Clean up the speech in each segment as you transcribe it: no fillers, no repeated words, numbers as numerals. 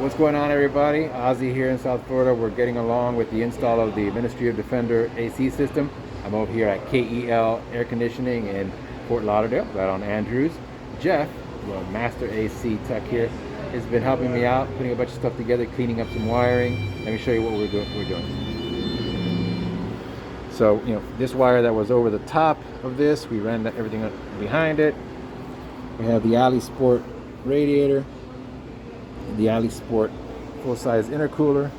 What's going on, everybody? Ozzy here in South Florida. We're getting along with the install of the Ministry of Defender AC system. I'm over here at KEL Air Conditioning in Fort Lauderdale, right on Andrews. Jeff, the master AC tech here, has been helping me out, putting a bunch of stuff together, cleaning up some wiring. Let me show you what we're doing. So, this wire that was over the top of this, we ran everything up behind it. We have the Alley Sport radiator, the Alley Sport full-size intercooler.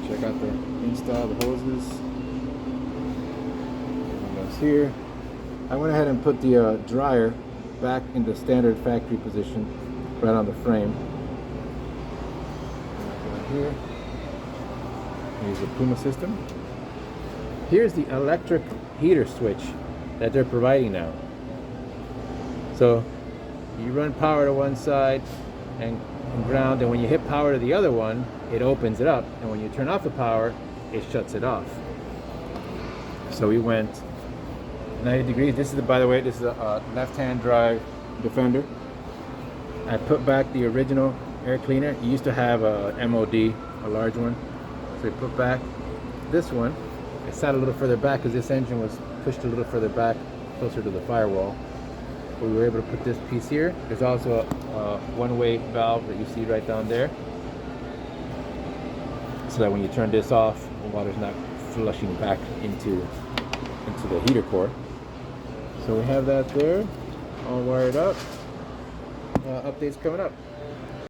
Check out the install, the hoses. Everything goes here. I went ahead and put the dryer back in the standard factory position, right on the frame. Right here. Here's the Puma system. Here's the electric heater switch that they're providing now. So you run power to one side and ground, and when you hit power to the other one, it opens it up, and when you turn off the power, it shuts it off. So we went 90 degrees. This is by the way, this is a left-hand drive Defender. I put back the original air cleaner. You used to have a MoD, a large one, so we put back this one. It sat a little further back because this engine was pushed a little further back, closer to the firewall. We were able to put this piece here. There's also a one-way valve that you see right down there, so that when you turn this off, the water's not flushing back into the heater core. So we have that there, all wired up. Updates coming up.